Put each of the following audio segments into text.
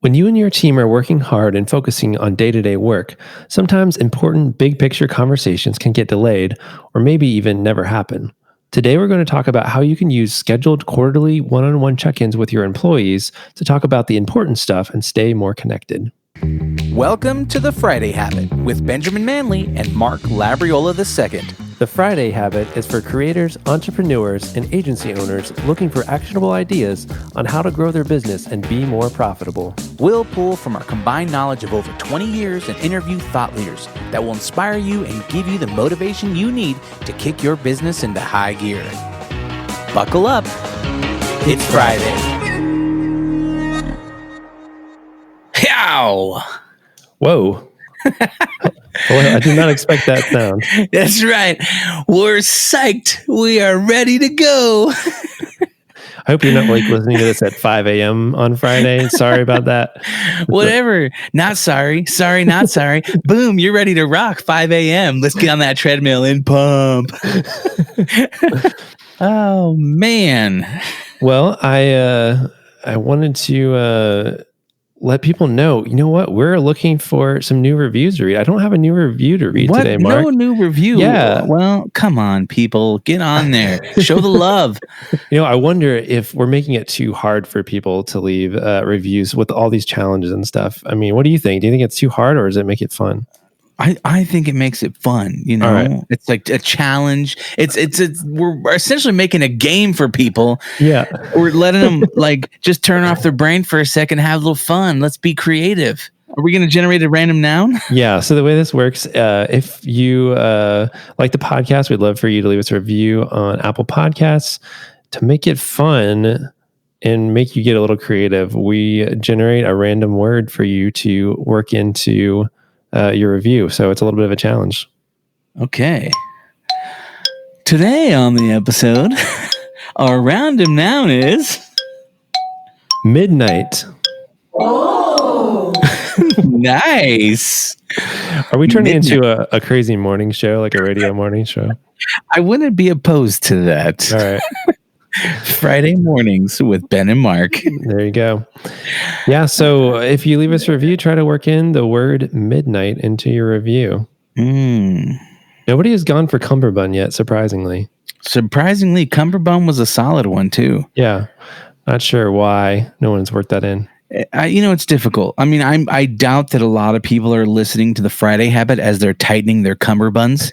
When you and your team are working hard and focusing on day to day work, sometimes important big picture conversations can get delayed or maybe even never happen. Today, we're going to talk about how you can use scheduled quarterly one on one check ins with your employees to talk about the important stuff and stay more connected. Welcome to the Friday Habit with Benjamin Manley and Mark Labriola II. The Friday Habit is for creators, entrepreneurs, and agency owners looking for actionable ideas on how to grow their business and be more profitable. We'll pull from our combined knowledge of over 20 years and interview thought leaders that will inspire you and give you the motivation you need to kick your business into high gear. Buckle up. It's Friday. Yow! Whoa. Boy, I did not expect that sound. That's right. We're psyched. We are ready to go. I hope you're not listening to this at 5 a.m. on Friday. Sorry about that. Whatever. Not sorry. Sorry, not sorry. Boom, you're ready to rock. 5 a.m. Let's get on that treadmill and pump. Oh, man. Well, I wanted to let people know, you know what? We're looking for some new reviews to read. I don't have a new review to read today, Mark. No new review? Yeah. Well, come on, people. Get on there. Show the love. I wonder if we're making it too hard for people to leave reviews with all these challenges and stuff. I mean, what do you think? Do you think it's too hard, or does it make it fun? I think it makes it fun, All right. It's like a challenge. We're essentially making a game for people. Yeah. We're letting them just turn off their brain for a second, have a little fun. Let's be creative. Are we going to generate a random noun? Yeah. So the way this works, if you like the podcast, we'd love for you to leave us a review on Apple Podcasts. To make it fun and make you get a little creative, we generate a random word for you to work into your review. So it's a little bit of a challenge. Okay. Today on the episode, our random noun is midnight. Oh, nice. Are we turning into a crazy morning show, like a radio morning show? I wouldn't be opposed to that. All right. Friday mornings with Ben and Mark. There you go. Yeah. So if you leave us a review, try to work in the word midnight into your review. Nobody has gone for cummerbund yet, surprisingly. Surprisingly, cummerbund was a solid one too. Yeah. Not sure why no one's worked that in. It's difficult. I mean, I doubt that a lot of people are listening to the Friday Habit as they're tightening their cummerbunds,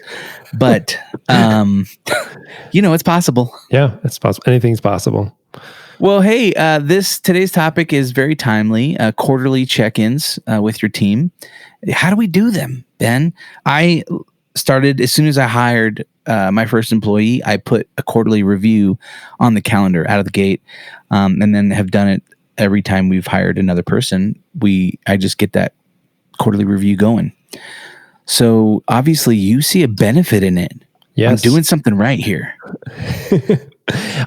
but it's possible. Yeah, it's possible. Anything's possible. Well, hey, today's topic is very timely. Quarterly check-ins with your team. How do we do them, Ben? I started as soon as I hired my first employee. I put a quarterly review on the calendar out of the gate, and then have done it every time we've hired another person. I just get that quarterly review going. So obviously you see a benefit in it. Yes. I'm doing something right here.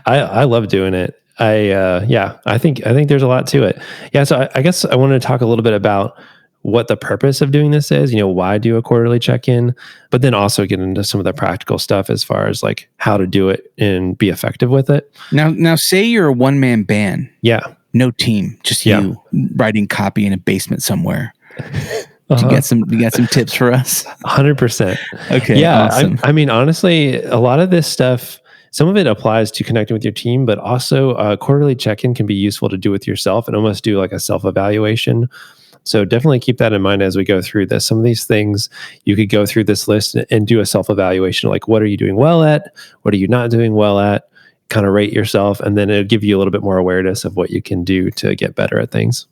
I love doing it. I think there's a lot to it. Yeah. So I guess I wanted to talk a little bit about what the purpose of doing this is, why do a quarterly check-in, but then also get into some of the practical stuff as far as like how to do it and be effective with it. Now say you're a one-man band. Yeah. No team, just you writing copy in a basement somewhere. Uh-huh. You got some tips for us? 100%. Okay. Yeah. Awesome. I mean, honestly, a lot of this stuff, some of it applies to connecting with your team, but also a quarterly check-in can be useful to do with yourself and almost do like a self-evaluation. So definitely keep that in mind as we go through this. Some of these things you could go through this list and do a self-evaluation. Like, what are you doing well at? What are you not doing well at? Kind of rate yourself, and then it'll give you a little bit more awareness of what you can do to get better at things.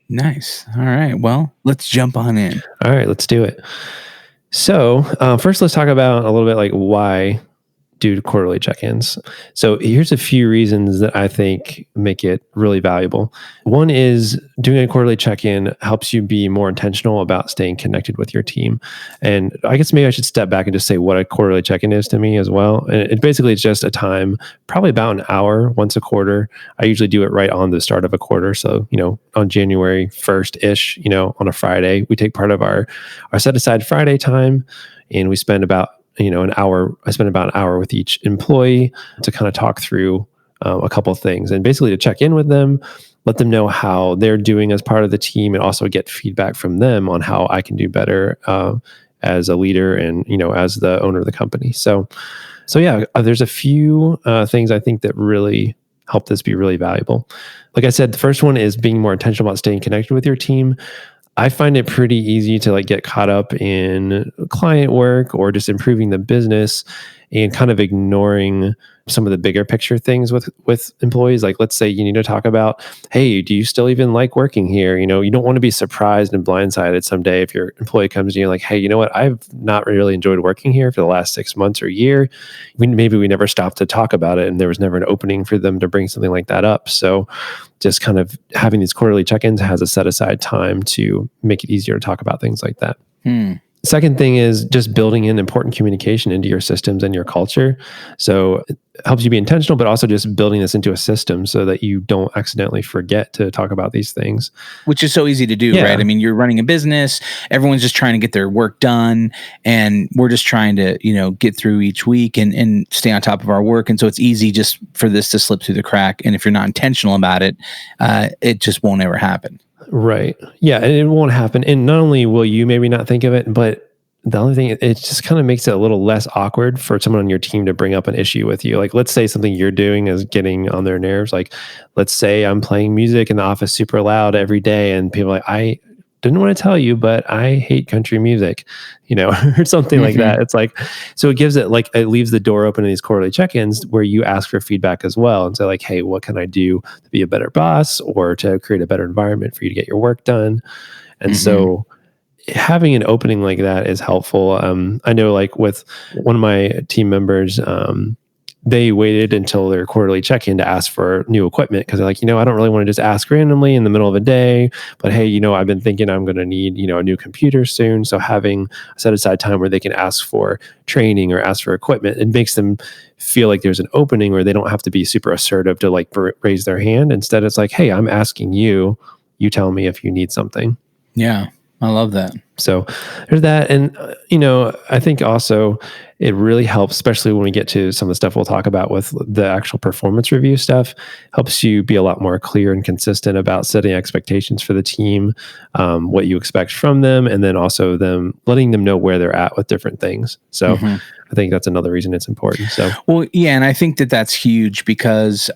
Nice. All right. Well, let's jump on in. All right, let's do it. So first, let's talk about a little bit like why do quarterly check-ins. So here's a few reasons that I think make it really valuable. One is doing a quarterly check-in helps you be more intentional about staying connected with your team. And I guess maybe I should step back and just say what a quarterly check-in is to me as well. And it basically is just a time, probably about an hour once a quarter. I usually do it right on the start of a quarter. So, on January 1st-ish, on a Friday, we take part of our set aside Friday time, and we spend about an hour. I spend about an hour with each employee to kind of talk through a couple of things and basically to check in with them let them know how they're doing as part of the team, and also get feedback from them on how I can do better as a leader and, as the owner of the company. So yeah, there's a few things I think that really help this be really valuable. Like I said, the first one is being more intentional about staying connected with your team. I find it pretty easy to get caught up in client work or just improving the business and kind of ignoring some of the bigger picture things with employees. Like, let's say you need to talk about, hey, do you still even like working here? You don't want to be surprised and blindsided someday if your employee comes to you like, hey, you know what? I've not really enjoyed working here for the last 6 months or year. Maybe we never stopped to talk about it, and there was never an opening for them to bring something like that up. So just kind of having these quarterly check-ins has a set aside time to make it easier to talk about things like that. Second thing is just building in important communication into your systems and your culture. So it helps you be intentional, but also just building this into a system so that you don't accidentally forget to talk about these things. Which is so easy to do, right? I mean, you're running a business, everyone's just trying to get their work done, and we're just trying to, get through each week and stay on top of our work. And so it's easy just for this to slip through the crack. And if you're not intentional about it, it just won't ever happen. Right. Yeah. And it won't happen. And not only will you maybe not think of it, but the other thing, it just kind of makes it a little less awkward for someone on your team to bring up an issue with you. Like, let's say something you're doing is getting on their nerves. Like, let's say I'm playing music in the office super loud every day, and people are like, I didn't want to tell you, but I hate country music, or something like that. It's like, so it gives it it leaves the door open in these quarterly check-ins where you ask for feedback as well. And say like, hey, what can I do to be a better boss or to create a better environment for you to get your work done? And so having an opening like that is helpful. I know with one of my team members, they waited until their quarterly check-in to ask for new equipment because they're like, I don't really want to just ask randomly in the middle of a day, but hey, I've been thinking I'm going to need, a new computer soon. So having a set aside time where they can ask for training or ask for equipment, it makes them feel like there's an opening where they don't have to be super assertive to raise their hand. Instead, it's like, hey, I'm asking you, you tell me if you need something. Yeah. I love that. So there's that. And, I think also it really helps, especially when we get to some of the stuff we'll talk about with the actual performance review stuff, helps you be a lot more clear and consistent about setting expectations for the team, what you expect from them, and then also letting them know where they're at with different things. So I think that's another reason it's important. So, well, yeah. And I think that's huge because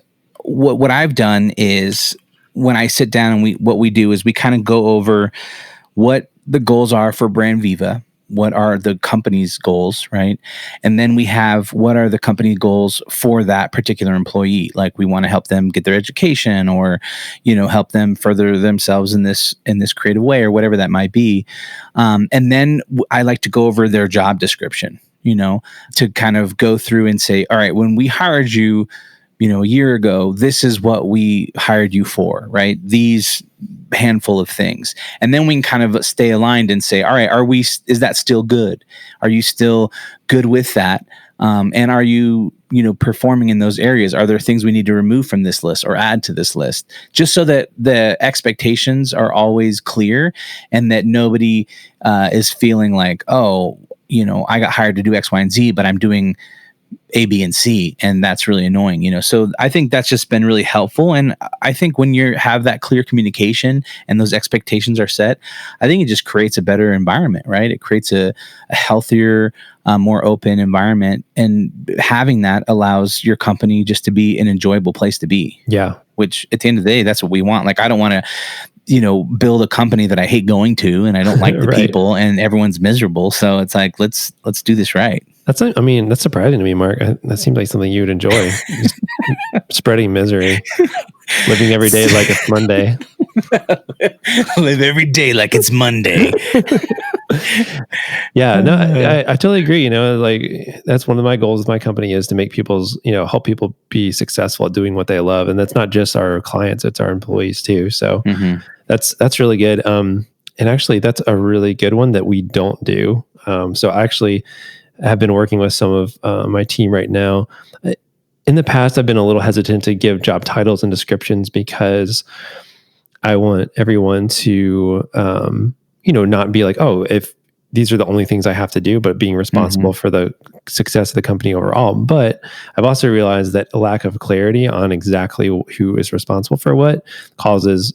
what I've done is when I sit down and what we do is we kind of go over what the goals are for Brand Viva, what are the company's goals, right? And then we have what are the company goals for that particular employee. Like we want to help them get their education or, help them further themselves in this creative way or whatever that might be. And then I like to go over their job description, to kind of go through and say, all right, when we hired you, a year ago, this is what we hired you for, right? These handful of things. And then we can kind of stay aligned and say, all right, is that still good? Are you still good with that? And are you, performing in those areas? Are there things we need to remove from this list or add to this list? Just so that the expectations are always clear and that nobody is feeling like, oh, I got hired to do X, Y, and Z, but I'm doing A, B, and C, and that's really annoying, So I think that's just been really helpful. And I think when you have that clear communication and those expectations are set, I think it just creates a better environment, right? It creates a healthier, more open environment. And having that allows your company just to be an enjoyable place to be. Yeah. Which at the end of the day, that's what we want. Like, I don't want to, build a company that I hate going to and I don't like the right. people and everyone's miserable. So it's like, let's do this right. That's surprising to me, Mark. That seems like something you'd enjoy. Just spreading misery, living every day like it's Monday. Live every day like it's Monday. Yeah, no, I totally agree. That's one of my goals with my company is to make help people be successful at doing what they love. And that's not just our clients, it's our employees too. So that's really good. And actually that's a really good one that we don't do. So I actually have been working with some of my team right now. In the past, I've been a little hesitant to give job titles and descriptions because I want everyone to, not be like, oh, if these are the only things I have to do, but being responsible for the success of the company overall. But I've also realized that a lack of clarity on exactly who is responsible for what causes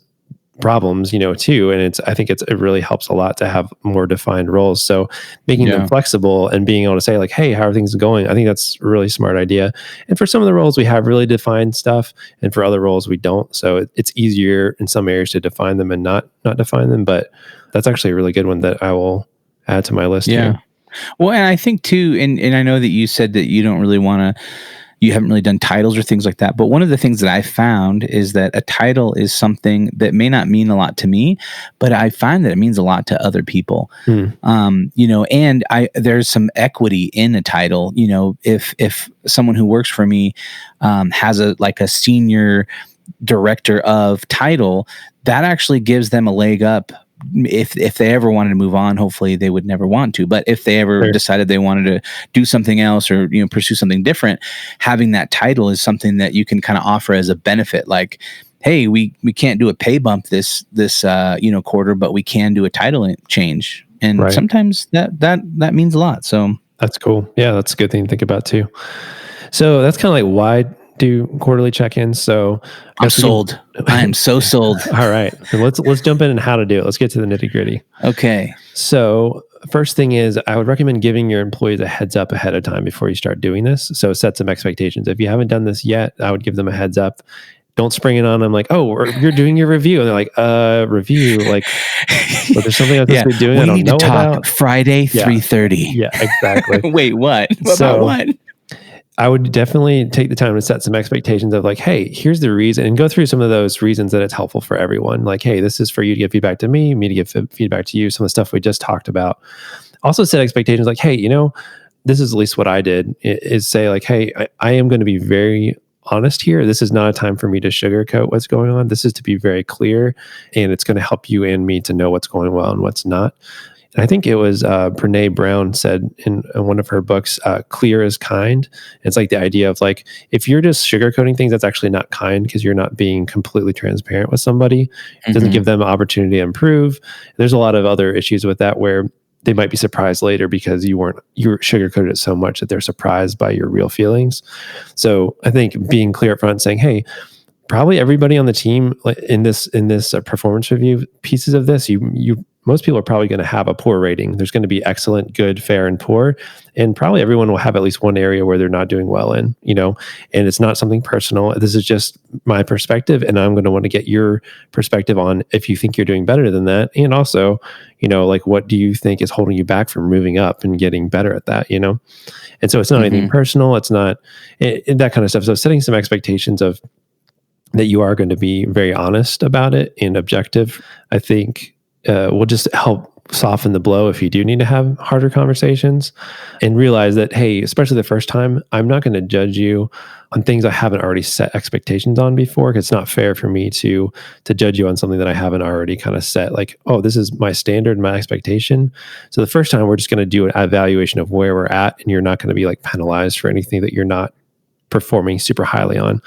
problems, too. And I think it really helps a lot to have more defined roles. So making them flexible and being able to say like, hey, how are things going? I think that's a really smart idea. And for some of the roles we have really defined stuff, and for other roles we don't. So it's easier in some areas to define them and not define them. But that's actually a really good one that I will add to my list. Yeah. Here. Well, and I think too, and I know that you said that you don't really want to, you haven't really done titles or things like that. But one of the things that I found is that a title is something that may not mean a lot to me, but I find that it means a lot to other people. And there's some equity in a title. If someone who works for me has a senior director of title, that actually gives them a leg up. If they ever wanted to move on, hopefully they would never want to, but if they ever decided they wanted to do something else or pursue something different, having that title is something that you can kind of offer as a benefit. Like, hey, we can't do a pay bump this quarter, but we can do a title change, and sometimes that means a lot. So that's cool. Yeah, that's a good thing to think about too. So that's kind of like why do quarterly check-ins. So I'm sold. I am so sold. All right. So let's jump in and how to do it. Let's get to the nitty-gritty. Okay. So first thing is I would recommend giving your employees a heads up ahead of time before you start doing this. So set some expectations. If you haven't done this yet, I would give them a heads up. Don't spring it on them like, oh, you're doing your review. And they're like, review? Like, well, there's something I'm supposed to be doing I don't know about. Friday, 3:30. Yeah, exactly. Wait, what? About what? I would definitely take the time to set some expectations of like, hey, here's the reason, and go through some of those reasons that it's helpful for everyone. Like, hey, this is for you to give feedback to me to give feedback to you, some of the stuff we just talked about. Also set expectations like, hey, this is at least what I did, is say like, hey, I am going to be very honest here. This is not a time for me to sugarcoat what's going on. This is to be very clear, and it's going to help you and me to know what's going well and what's not. And I think it was Brené Brown said in one of her books, clear is kind. It's like the idea of like, if you're just sugarcoating things, that's actually not kind because you're not being completely transparent with somebody. It doesn't give them an opportunity to improve. There's a lot of other issues with that where they might be surprised later because you sugarcoated it so much that they're surprised by your real feelings. So I think being clear up front, saying, hey, probably everybody on the team in this performance review pieces of this, most people are probably going to have a poor rating. There's going to be excellent, good, fair, and poor. And probably everyone will have at least one area where they're not doing well in, and it's not something personal. This is just my perspective. And I'm going to want to get your perspective on if you think you're doing better than that. And also, like, what do you think is holding you back from moving up and getting better at that, And so it's not anything personal. It's not that kind of stuff. So setting some expectations of that you are going to be very honest about it and objective, I think, will just help soften the blow if you do need to have harder conversations, and realize that, hey, especially the first time, I'm not going to judge you on things I haven't already set expectations on before, because it's not fair for me to judge you on something that I haven't already kind of set, like, oh, this is my standard, my expectation. So the first time we're just going to do an evaluation of where we're at, and you're not going to be like penalized for anything that you're not performing super highly on.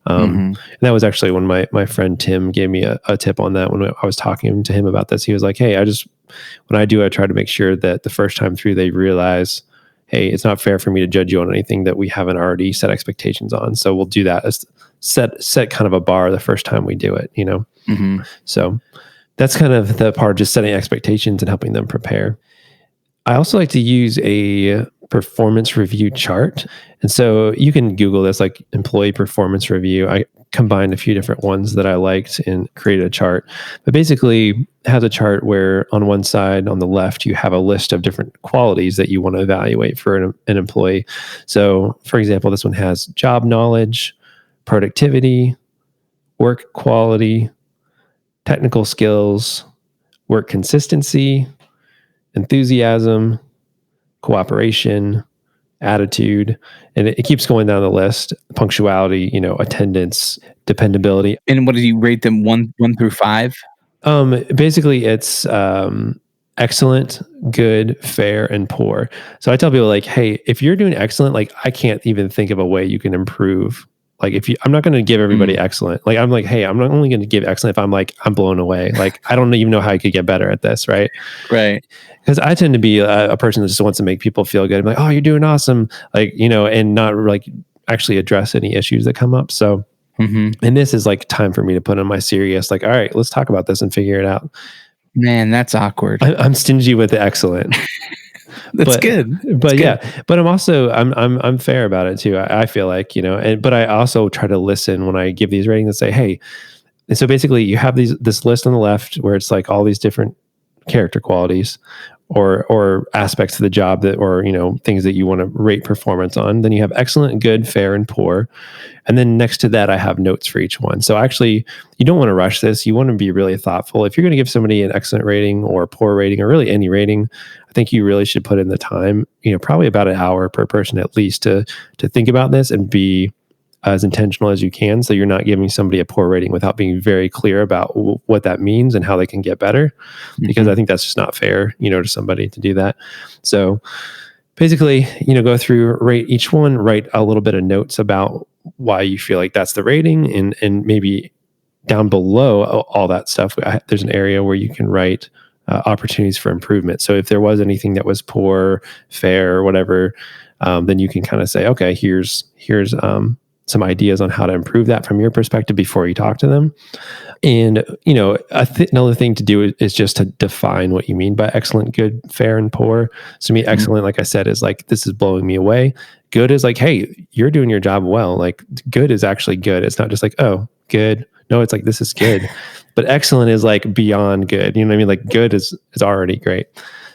And that was actually when my friend Tim gave me a tip on that when I was talking to him about this. He was like, hey, I try to make sure that the first time through they realize, hey, it's not fair for me to judge you on anything that we haven't already set expectations on. So we'll do that as set kind of a bar the first time we do it, So that's kind of the part, just setting expectations and helping them prepare. I also like to use a performance review chart. And so you can Google this, like employee performance review. I combined a few different ones that I liked and created a chart. But basically it has a chart where on one side, on the left, you have a list of different qualities that you want to evaluate for an employee. So for example, this one has job knowledge, productivity, work quality, technical skills, work consistency, enthusiasm, cooperation, attitude, and it keeps going down the list. Punctuality, attendance, dependability. And what do you rate them 1 through 5? Basically, it's excellent, good, fair, and poor. So I tell people like, hey, if you're doing excellent, like I can't even think of a way you can improve Like I'm not going to give everybody Mm. excellent. Like I'm like, hey, I'm not only going to give excellent if I'm like, I'm blown away. Like I don't even know how I could get better at this. Right. Right. Because I tend to be a person that just wants to make people feel good. I'm like, oh, you're doing awesome. Like, and not like actually address any issues that come up. So, and this is like time for me to put on my serious, like, all right, let's talk about this and figure it out. Man, that's awkward. I'm stingy with the excellent. That's good. But yeah, but I'm also I'm fair about it too. I feel like, but I also try to listen when I give these ratings and say, hey, and so basically you have this list on the left where it's like all these different character qualities or aspects of the job that, or, things that you want to rate performance on. Then you have excellent, good, fair, and poor. And then next to that, I have notes for each one. So actually, you don't want to rush this. You want to be really thoughtful. If you're going to give somebody an excellent rating or a poor rating or really any rating, I think you really should put in the time, probably about an hour per person at least to think about this and be as intentional as you can. So you're not giving somebody a poor rating without being very clear about what that means and how they can get better. Because I think that's just not fair, to somebody to do that. So basically, go through, rate each one, write a little bit of notes about why you feel like that's the rating, and maybe down below all that stuff, there's an area where you can write opportunities for improvement. So if there was anything that was poor, fair, or whatever, then you can kind of say, okay, here's some ideas on how to improve that from your perspective before you talk to them. And, another thing to do is just to define what you mean by excellent, good, fair, and poor. So to me, excellent, like I said, is like, this is blowing me away. Good is like, hey, you're doing your job well. Like good is actually good. It's not just like, oh, good. No, it's like, this is good. But excellent is like beyond good. You know what I mean? Like good is already great.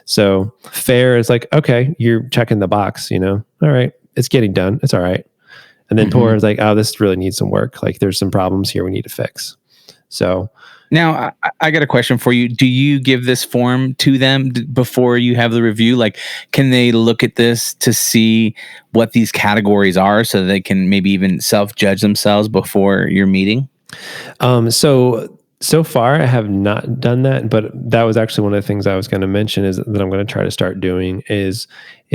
So fair is like, okay, you're checking the box, all right, it's getting done. It's all right. And then poor is like, oh, this really needs some work. Like there's some problems here we need to fix. So now I got a question for you. Do you give this form to them before you have the review? Like, can they look at this to see what these categories are so they can maybe even self-judge themselves before your meeting? So far, I have not done that, but that was actually one of the things I was going to mention is that I'm going to try to start doing is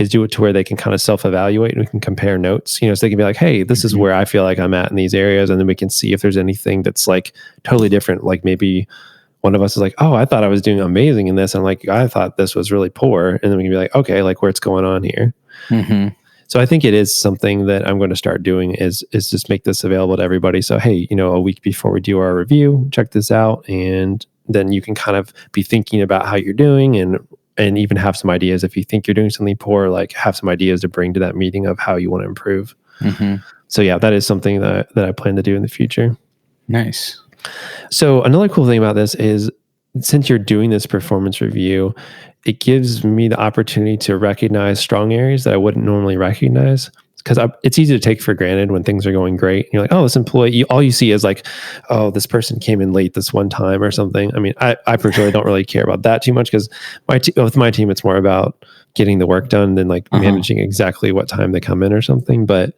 do it to where they can kind of self-evaluate and we can compare notes, so they can be like, hey, this is where I feel like I'm at in these areas. And then we can see if there's anything that's like totally different. Like maybe one of us is like, oh, I thought I was doing amazing in this. And like, I thought this was really poor. And then we can be like, okay, like what's going on here? So I think it is something that I'm going to start doing is just make this available to everybody. So, hey, a week before we do our review, check this out. And then you can kind of be thinking about how you're doing and even have some ideas. If you think you're doing something poor, like have some ideas to bring to that meeting of how you want to improve. So yeah, that is something that I plan to do in the future. Nice. So another cool thing about this is since you're doing this performance review, it gives me the opportunity to recognize strong areas that I wouldn't normally recognize. Because it's easy to take for granted when things are going great. You're like, oh, this employee, all you see is like, oh, this person came in late this one time or something. I mean, I personally don't really care about that too much because with my team, it's more about getting the work done than like managing exactly what time they come in or something. But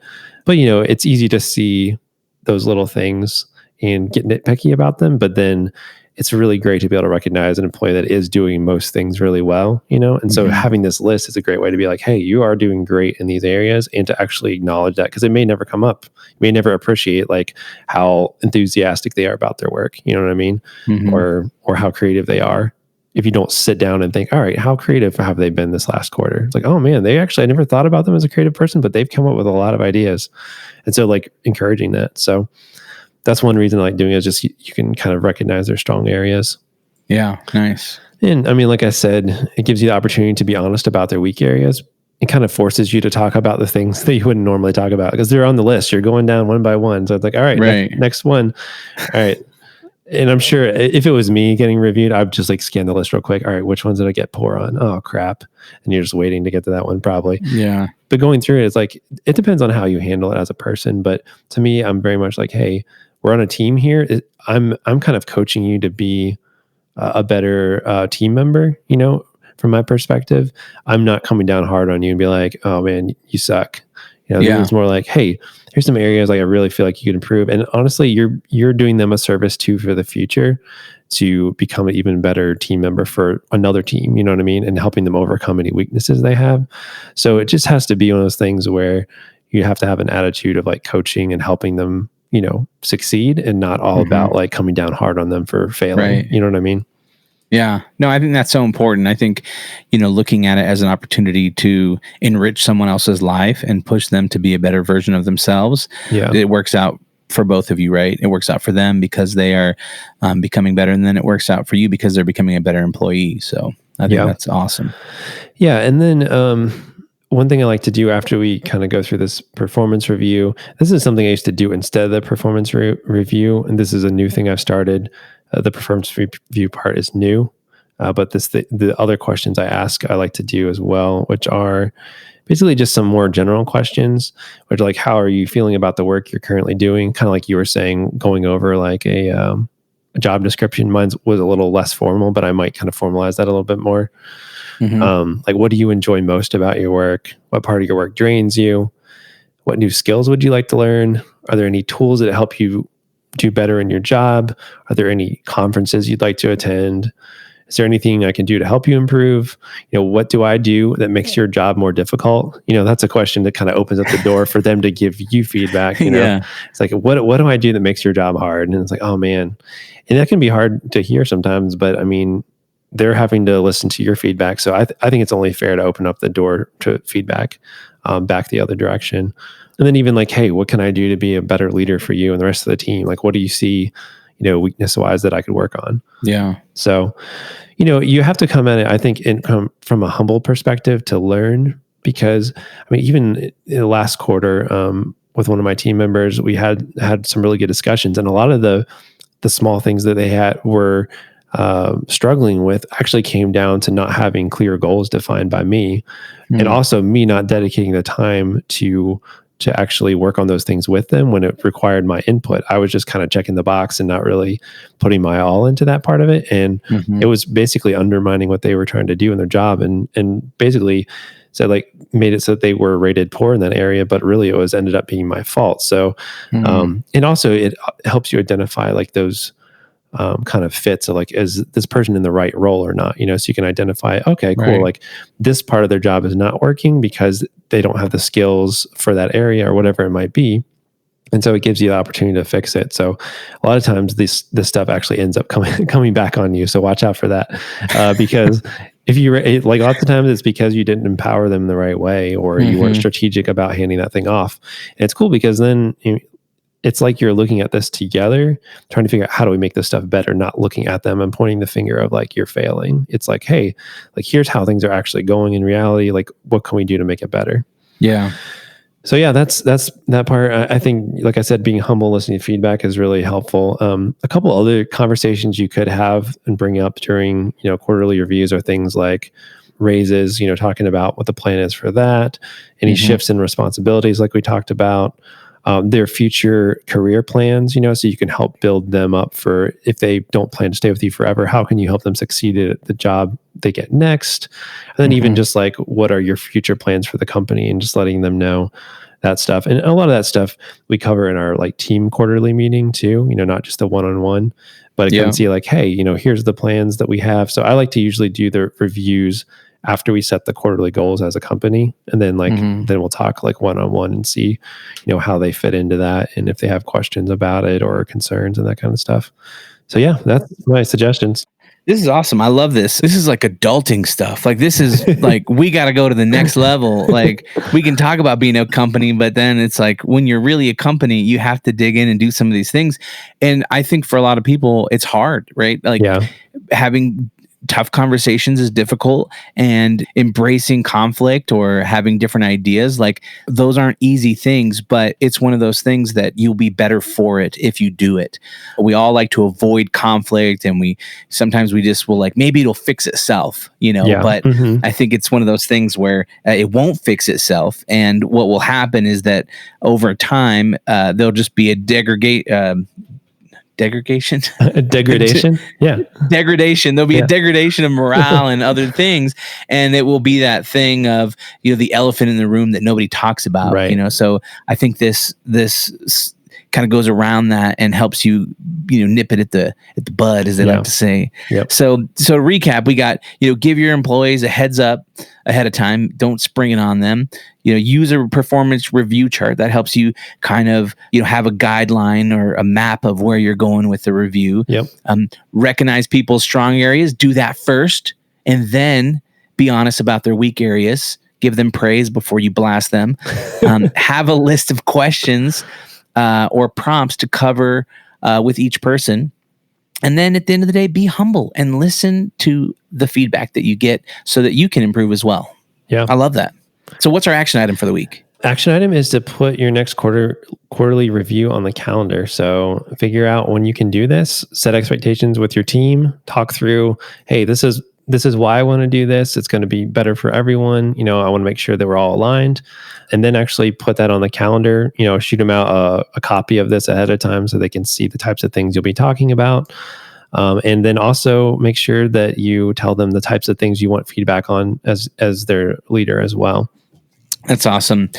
it's easy to see those little things and get nitpicky about them. But then it's really great to be able to recognize an employee that is doing most things really well, and so having this list is a great way to be like, hey, you are doing great in these areas, and to actually acknowledge that because it may never come up. You may never appreciate like how enthusiastic they are about their work, you know what I mean? Or how creative they are. If you don't sit down and think, all right, how creative have they been this last quarter? It's like, oh man, I never thought about them as a creative person, but they've come up with a lot of ideas. And so like encouraging that. So that's one reason I like doing it is just you can kind of recognize their strong areas. Yeah, nice. And I mean, like I said, it gives you the opportunity to be honest about their weak areas. It kind of forces you to talk about the things that you wouldn't normally talk about because they're on the list. You're going down one by one. So it's like, all right, next one. All right. And I'm sure if it was me getting reviewed, I'd just like scan the list real quick. All right, which ones did I get poor on? Oh, crap. And you're just waiting to get to that one probably. Yeah. But going through it, it's like, it depends on how you handle it as a person. But to me, I'm very much like, hey, we're on a team here. I'm kind of coaching you to be a better team member, from my perspective. I'm not coming down hard on you and be like, oh man, you suck. It's more like, hey, here's some areas like I really feel like you could improve. And honestly, you're doing them a service too for the future to become an even better team member for another team, you know what I mean? And helping them overcome any weaknesses they have. So it just has to be one of those things where, you have to have an attitude of like coaching and helping them, succeed, and not all about like coming down hard on them for failing. Right. You know what I mean? Yeah. No, I think that's so important. I think, looking at it as an opportunity to enrich someone else's life and push them to be a better version of themselves. Yeah. It works out for both of you, right? It works out for them because they are becoming better, and then it works out for you because they're becoming a better employee. So I think that's awesome. Yeah. And then one thing I like to do after we kind of go through this performance review, this is something I used to do instead of the performance review. And this is a new thing I've started. The performance review part is new. But the other questions I ask, I like to do as well, which are basically just some more general questions, which are like, how are you feeling about the work you're currently doing? Kind of like you were saying, going over like a job description. Mine was a little less formal, but I might kind of formalize that a little bit more. Like, what do you enjoy most about your work? What part of your work drains you? What new skills would you like to learn? Are there any tools that help you do better in your job? Are there any conferences you'd like to attend? Is there anything I can do to help you improve? What do I do that makes your job more difficult? That's a question that kind of opens up the door for them to give you feedback. It's like, what do I do that makes your job hard? And it's like, oh man. And that can be hard to hear sometimes, but I mean, they're having to listen to your feedback. So I think it's only fair to open up the door to feedback back the other direction. And then even like, hey, what can I do to be a better leader for you and the rest of the team? Like, what do you see, weakness wise that I could work on? Yeah. So, you have to come at it, I think, from a humble perspective to learn, because I mean, even in the last quarter, with one of my team members, we had some really good discussions, and a lot of the small things that they were struggling with actually came down to not having clear goals defined by me, and also me not dedicating the time to actually work on those things with them when it required my input. I was just kind of checking the box and not really putting my all into that part of it. And it was basically undermining what they were trying to do in their job, and basically said like made it so that they were rated poor in that area, but really it ended up being my fault. So, and also it helps you identify like those kind of fits of like, is this person in the right role or not? So you can identify, okay, cool. Right. Like this part of their job is not working because they don't have the skills for that area or whatever it might be. And so it gives you the opportunity to fix it. So a lot of times this stuff actually ends up coming back on you. So watch out for that, because if you like lots of times it's because you didn't empower them the right way, or you weren't strategic about handing that thing off. And it's cool because then it's like you're looking at this together, trying to figure out how do we make this stuff better, not looking at them and pointing the finger of like, you're failing. It's like, hey, like here's how things are actually going in reality. Like, what can we do to make it better? Yeah. So yeah, that's that part. I think, like I said, being humble, listening to feedback is really helpful. A couple other conversations you could have and bring up during, quarterly reviews are things like raises, talking about what the plan is for that, any shifts in responsibilities like we talked about, their future career plans, so you can help build them up for if they don't plan to stay with you forever, how can you help them succeed at the job they get next? And then even just like, what are your future plans for the company, and just letting them know that stuff. And a lot of that stuff we cover in our like team quarterly meeting too, not just the one-on-one, but I can see like, hey, here's the plans that we have. So I like to usually do the reviews after we set the quarterly goals as a company. And then then we'll talk like one-on-one and see, how they fit into that, and if they have questions about it or concerns and that kind of stuff. So yeah, that's my suggestions. This is awesome. I love this. This is like adulting stuff. Like this is like, we got to go to the next level. Like we can talk about being a company, but then it's like when you're really a company, you have to dig in and do some of these things. And I think for a lot of people, it's hard, right? Like having tough conversations is difficult, and embracing conflict or having different ideas, like those aren't easy things, but it's one of those things that you'll be better for it if you do it. We all like to avoid conflict, and sometimes we just will like, maybe it'll fix itself, but I think it's one of those things where it won't fix itself. And what will happen is that over time, there'll just be a degradation. Yeah. Degradation. There'll be a degradation of morale and other things. And it will be that thing of, the elephant in the room that nobody talks about, right. So I think this kind of goes around that and helps you, nip it at the bud, as they like to say. Yep. So to recap, we got, give your employees a heads up ahead of time. Don't spring it on them. Use a performance review chart that helps you kind of, have a guideline or a map of where you're going with the review. Yep. Recognize people's strong areas. Do that first, and then be honest about their weak areas. Give them praise before you blast them. Have a list of questions or prompts to cover with each person. And then at the end of the day, be humble and listen to the feedback that you get so that you can improve as well. Yeah. I love that. So what's our action item for the week? Action item is to put your next quarterly review on the calendar. So figure out when you can do this, set expectations with your team, talk through, hey, this is why I want to do this. It's going to be better for everyone. I want to make sure that we're all aligned, and then actually put that on the calendar, shoot them out a copy of this ahead of time so they can see the types of things you'll be talking about. And then also make sure that you tell them the types of things you want feedback on as their leader as well. That's awesome.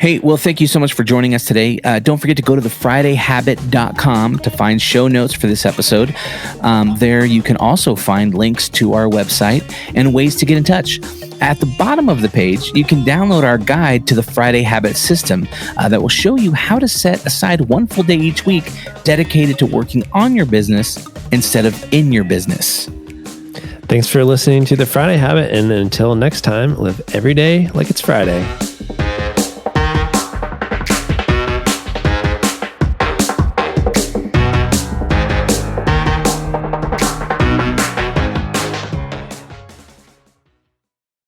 Hey, well, thank you so much for joining us today. Don't forget to go to thefridayhabit.com to find show notes for this episode. There you can also find links to our website and ways to get in touch. At the bottom of the page, you can download our guide to the Friday Habit System that will show you how to set aside one full day each week dedicated to working on your business instead of in your business. Thanks for listening to The Friday Habit, and until next time, live every day like it's Friday.